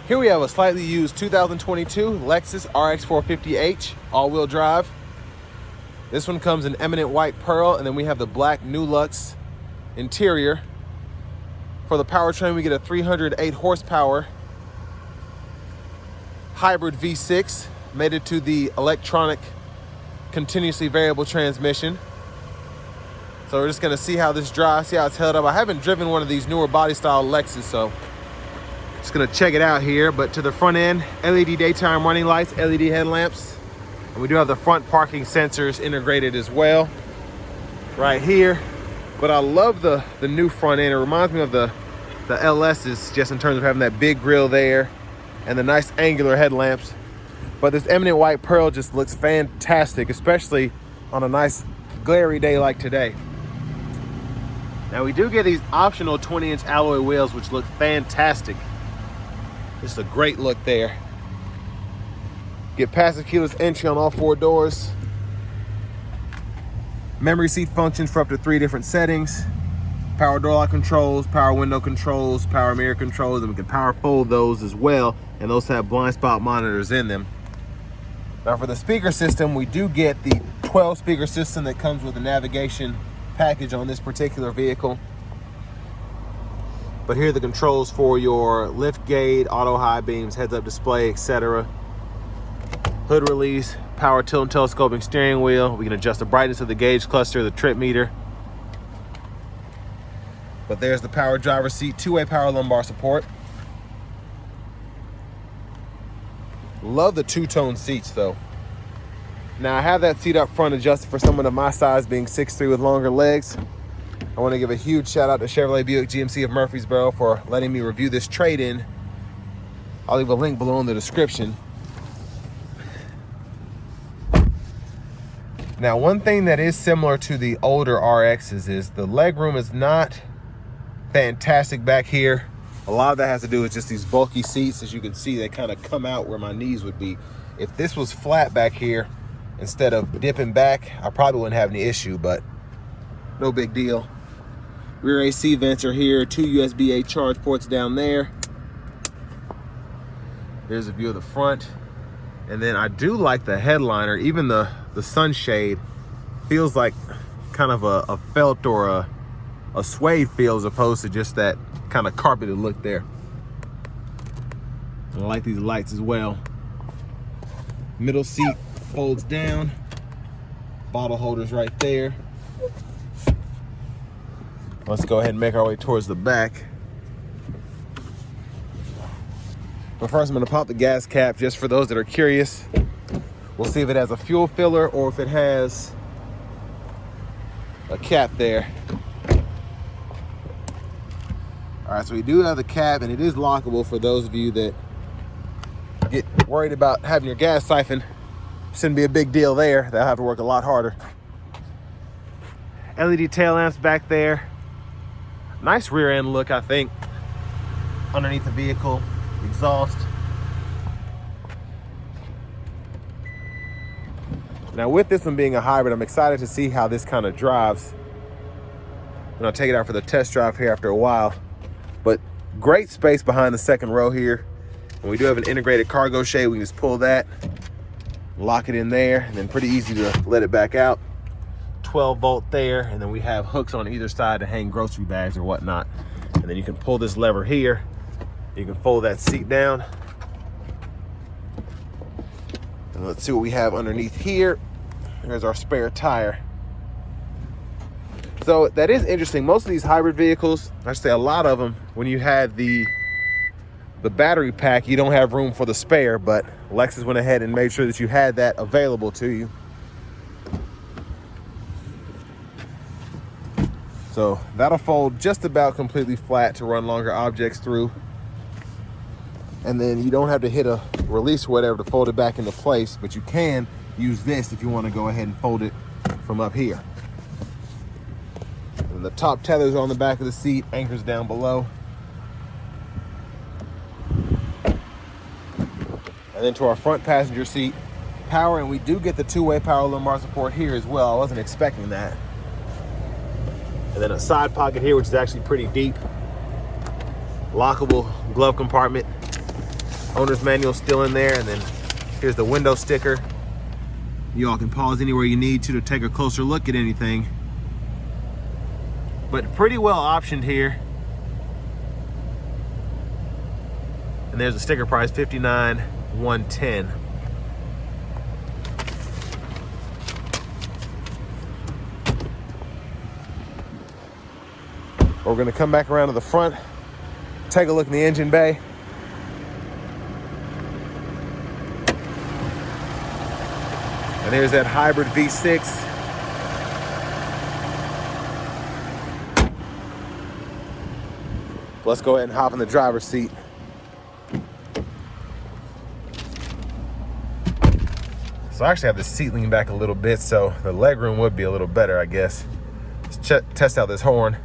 Here we have a slightly used 2022 Lexus RX 450h all-wheel drive. This one comes in eminent white pearl, and then we have the black New Lux interior. For the powertrain, we get a 308 horsepower hybrid V6, mated to the electronic continuously variable transmission. So we're just gonna see how this drives, see how it's held up. I haven't driven one of these newer body style Lexus, so just gonna check it out here. But to the front end, LED daytime running lights, LED headlamps. And we do have the front parking sensors integrated as well, right here. But I love the new front end. It reminds me of the LS's, just in terms of having that big grille there and the nice angular headlamps. But this eminent white pearl just looks fantastic, especially on a nice glary day like today. Now we do get these optional 20-inch alloy wheels, which look fantastic. Just a great look there. Get passive keyless entry on all 4 doors. Memory seat functions for up to 3 different settings. Power door lock controls, power window controls, power mirror controls, and we can power fold those as well. And those have blind spot monitors in them. Now for the speaker system, we do get the 12 speaker system that comes with the navigation package on this particular vehicle. But here are the controls for your lift gate, auto high beams, heads up display, etc. Hood release, power tilt and telescoping steering wheel. We can adjust the brightness of the gauge cluster, the trip meter. But there's the power driver seat, 2-way power lumbar support. Love the 2-tone seats though. Now I have that seat up front adjusted for someone of my size, being 6'3" with longer legs. I want to give a huge shout out to Chevrolet Buick GMC of Murfreesboro for letting me review this trade-in. I'll leave a link below in the description. Now, one thing that is similar to the older RXs is the legroom is not fantastic back here. A lot of that has to do with just these bulky seats. As you can see, they kind of come out where my knees would be. If this was flat back here, instead of dipping back, I probably wouldn't have any issue, but no big deal. Rear AC vents are here, 2 USB-A charge ports down there. There's a view of the front. And then I do like the headliner, even the sunshade feels like kind of a felt or a suede feel, as opposed to just that kind of carpeted look there. And I like these lights as well. Middle seat folds down, bottle holders right there. Let's go ahead and make our way towards the back. But first I'm gonna pop the gas cap just for those that are curious. We'll see if it has a fuel filler or if it has a cap there. All right, so we do have the cap, and it is lockable for those of you that get worried about having your gas siphon. Shouldn't be a big deal there. They'll have to work a lot harder. LED tail lamps back there. Nice rear end look, I think, underneath the vehicle. Exhaust. Now with this one being a hybrid, I'm excited to see how this kind of drives. And I'll take it out for the test drive here after a while. But great space behind the second row here. And we do have an integrated cargo shade. We can just pull that, lock it in there, and then pretty easy to let it back out. 12 volt there, and then we have hooks on either side to hang grocery bags or whatnot. And then you can pull this lever here. You can fold that seat down. And let's see what we have underneath here. There's our spare tire. So that is interesting. Most of these hybrid vehicles, I should say a lot of them, when you had the battery pack, you don't have room for the spare, but Lexus went ahead and made sure that you had that available to you. So that'll fold just about completely flat to run longer objects through. And then you don't have to hit a release or whatever to fold it back into place, but you can use this if you want to go ahead and fold it from up here. And the top tethers are on the back of the seat, anchors down below. And then to our front passenger seat, power, and we do get the 2-way power lumbar support here as well. I wasn't expecting that. And then a side pocket here, which is actually pretty deep. Lockable glove compartment. Owner's manual still in there, and then here's the window sticker. You all can pause anywhere you need to take a closer look at anything. But pretty well optioned here. And there's the sticker price, $59,110. We're gonna come back around to the front, take a look in the engine bay. And there's that hybrid V6. Let's go ahead and hop in the driver's seat. So I actually have the seat leaned back a little bit, so the legroom would be a little better, I guess. Let's test out this horn.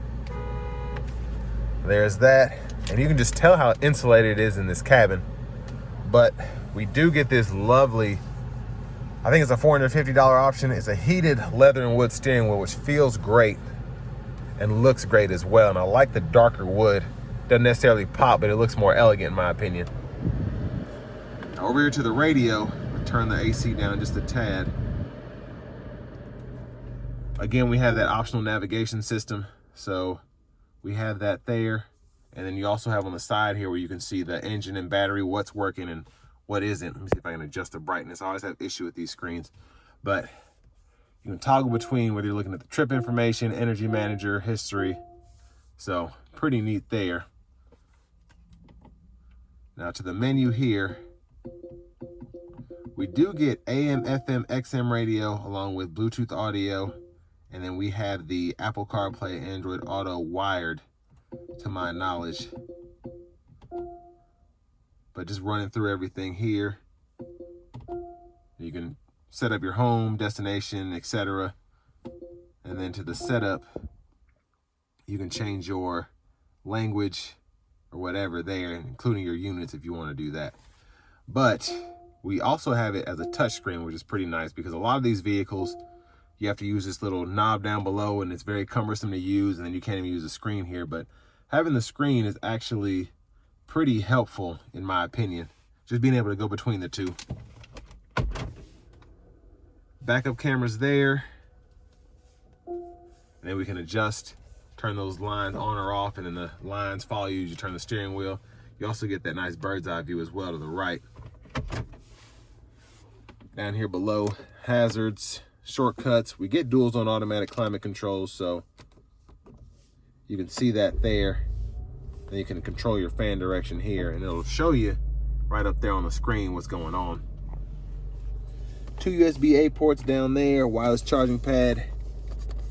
There's that. And you can just tell how insulated it is in this cabin. But we do get this lovely, I think it's a $450 option. It's a heated leather and wood steering wheel, which feels great and looks great as well. And I like the darker wood. Doesn't necessarily pop, but it looks more elegant in my opinion. Now over here to the radio, turn the AC down just a tad. Again, we have that optional navigation system. So we have that there. And then you also have on the side here where you can see the engine and battery, what's working and what isn't. Let me see if I can adjust the brightness. I always have issue with these screens, but you can toggle between whether you're looking at the trip information, energy manager, history. So pretty neat there. Now to the menu here, we do get AM, FM, XM radio along with Bluetooth audio. And then we have the Apple CarPlay, Android Auto wired to my knowledge. But just running through everything here. You can set up your home, destination, etc. And then to the setup, you can change your language or whatever there, including your units if you want to do that. But we also have it as a touchscreen, which is pretty nice because a lot of these vehicles, you have to use this little knob down below and it's very cumbersome to use, and then you can't even use the screen here. But having the screen is actually pretty helpful in my opinion, just being able to go between the two. Backup cameras there, and then we can adjust, turn those lines on or off, and then the lines follow you as you turn the steering wheel. You also get that nice bird's eye view as well to the right. Down here below, hazards, shortcuts. We get dual zone automatic climate controls, so you can see that there. Then you can control your fan direction here, and it'll show you right up there on the screen what's going on. 2 USB-A ports down there, wireless charging pad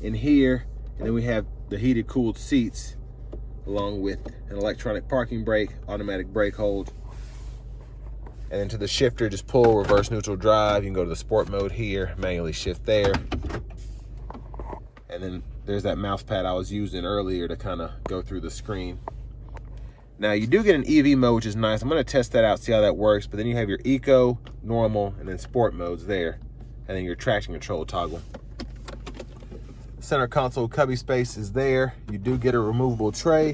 in here, and then we have the heated cooled seats along with an electronic parking brake, automatic brake hold. And then to the shifter, just pull, reverse, neutral, drive. You can go to the sport mode here, manually shift there. And then there's that mouse pad I was using earlier to kind of go through the screen. Now you do get an EV mode, which is nice. I'm gonna test that out, see how that works. But then you have your eco, normal, and then sport modes there. And then your traction control toggle. Center console cubby space is there. You do get a removable tray.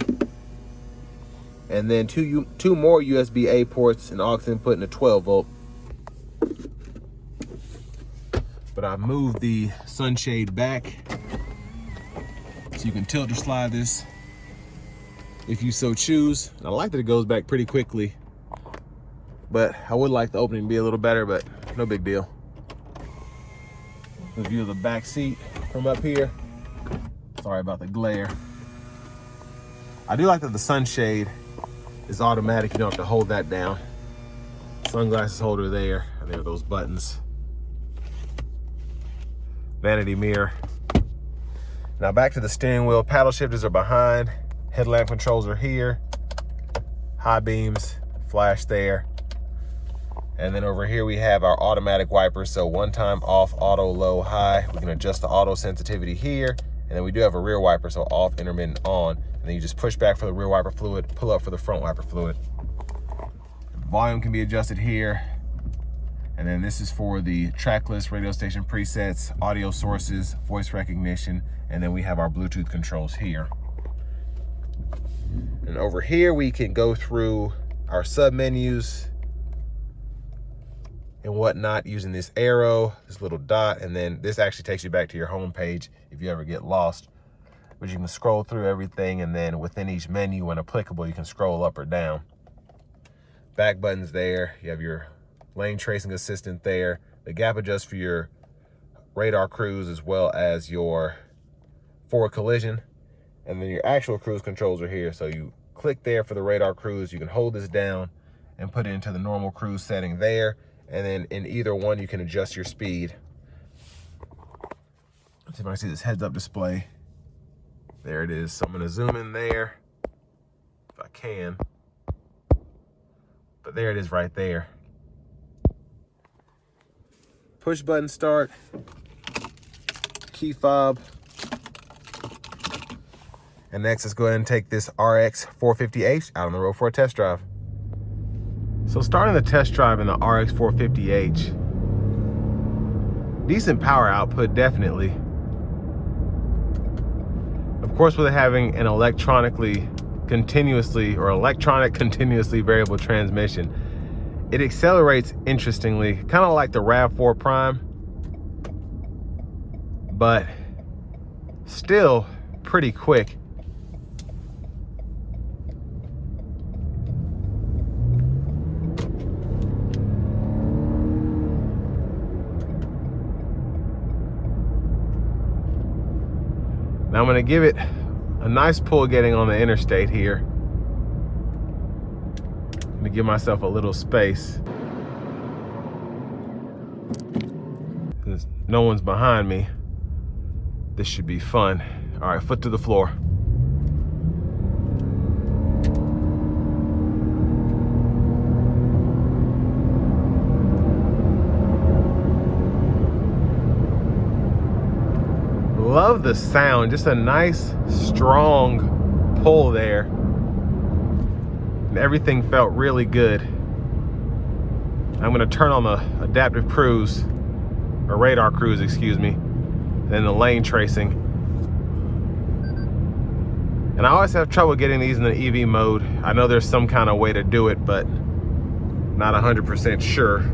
And then two more USB-A ports, an aux input, and a 12 volt. But I've moved the sunshade back so you can tilt or slide this if you so choose. And I like that it goes back pretty quickly, but I would like the opening to be a little better, but no big deal. The view of the back seat from up here. Sorry about the glare. I do like that the sunshade is automatic. You don't have to hold that down. Sunglasses holder there, and there are those buttons. Vanity mirror. Now back to the steering wheel. Paddle shifters are behind. Headlamp controls are here. High beams, flash there. And then over here we have our automatic wipers. So one time off, auto, low, high. We can adjust the auto sensitivity here. And then we do have a rear wiper, so off, intermittent, on. And then you just push back for the rear wiper fluid, pull up for the front wiper fluid. Volume can be adjusted here. And then this is for the track list, radio station presets, audio sources, voice recognition, and then we have our Bluetooth controls here. And over here we can go through our sub menus, and whatnot using this arrow, this little dot, and then this actually takes you back to your home page if you ever get lost. But you can scroll through everything, and then within each menu, when applicable, you can scroll up or down. Back buttons there. You have your lane tracing assistant there, the gap adjust for your radar cruise, as well as your forward collision. And then your actual cruise controls are here. So you click there for the radar cruise. You can hold this down and put it into the normal cruise setting there. And then in either one, you can adjust your speed. Let's see if I can see this heads up display. There it is. So I'm gonna zoom in there if I can. But there it is right there. Push button start, key fob. And next, let's go ahead and take this RX 450H out on the road for a test drive. So starting the test drive in the RX 450H, decent power output, definitely. Of course, with it having an electronic continuously variable transmission, it accelerates interestingly, kind of like the RAV4 Prime, but still pretty quick. Now I'm gonna give it a nice pull getting on the interstate here. I'm gonna give myself a little space. Since no one's behind me, this should be fun. All right, foot to the floor. Love the sound, just a nice strong pull there, and everything felt really good. I'm going to turn on the adaptive cruise, or radar cruise, excuse me, then the lane tracing. And I always have trouble getting these in the EV mode. I know there's some kind of way to do it, but not 100% sure.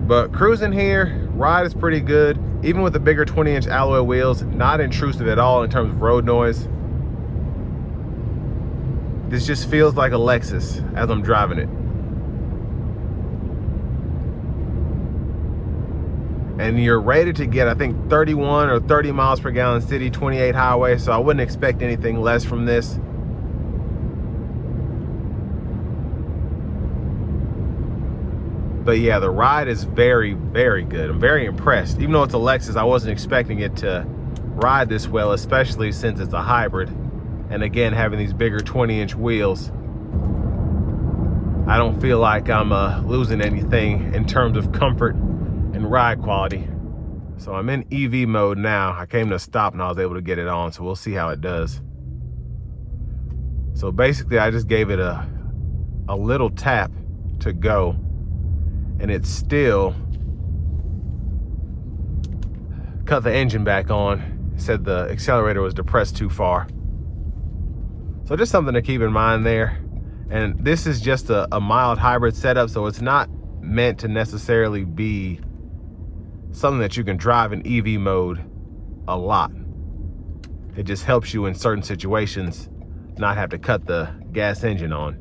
But cruising here, ride is pretty good. Even with the bigger 20-inch alloy wheels, not intrusive at all in terms of road noise. This just feels like a Lexus as I'm driving it. And you're rated to get, I think, 31 or 30 miles per gallon city, 28 highway, so I wouldn't expect anything less from this. But yeah, the ride is very, very good. I'm very impressed. Even though it's a Lexus, I wasn't expecting it to ride this well, especially since it's a hybrid. And again, having these bigger 20-inch wheels, I don't feel like I'm losing anything in terms of comfort and ride quality. So I'm in EV mode now. I came to a stop and I was able to get it on, so we'll see how it does. So basically, I just gave it a little tap to go, and it still cut the engine back on. It said the accelerator was depressed too far. So just something to keep in mind there. And this is just a mild hybrid setup, so it's not meant to necessarily be something that you can drive in EV mode a lot. It just helps you in certain situations not have to cut the gas engine on.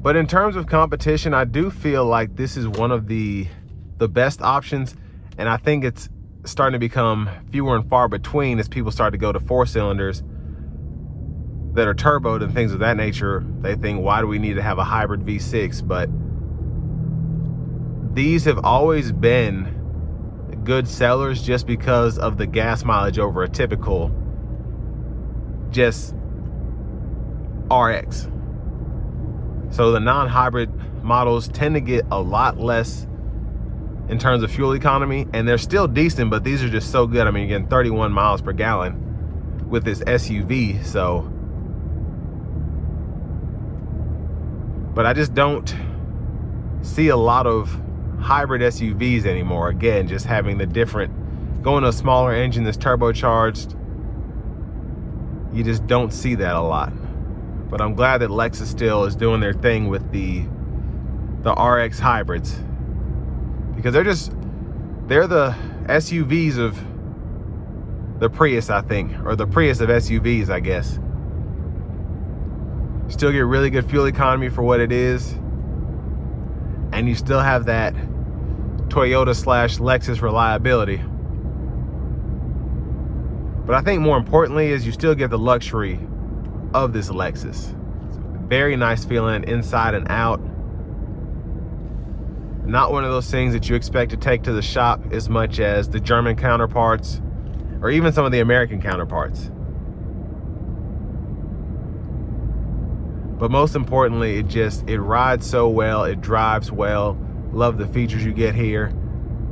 But in terms of competition, I do feel like this is one of the best options, and I think it's starting to become fewer and far between as people start to go to 4-cylinders that are turboed and things of that nature. They think, why do we need to have a hybrid V6? But these have always been good sellers just because of the gas mileage over a typical just RX. So the non-hybrid models tend to get a lot less in terms of fuel economy, and they're still decent, but these are just so good. I mean, you're getting 31 miles per gallon with this SUV, so. But I just don't see a lot of hybrid SUVs anymore. Again, just having the different going to a smaller engine that's turbocharged, you just don't see that a lot. But I'm glad that Lexus still is doing their thing with the RX hybrids, because they're the SUVs of the Prius, I think, or the Prius of SUVs, I guess. Still get really good fuel economy for what it is, and you still have that Toyota/Lexus reliability. But I think more importantly is you still get the luxury of this Lexus. It's very nice feeling inside and out. Not one of those things that you expect to take to the shop as much as the German counterparts or even some of the American counterparts. But most importantly, it rides so well, it drives well. Love the features you get here.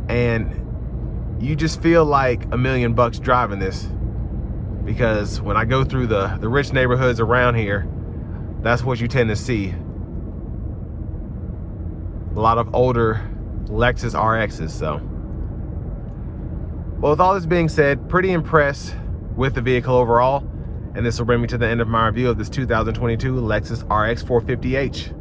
And you just feel like $1 million driving this, because when I go through the rich neighborhoods around here, that's what you tend to see. A lot of older Lexus RXs. So, well, with all this being said, pretty impressed with the vehicle overall. And this will bring me to the end of my review of this 2022 Lexus RX 450h.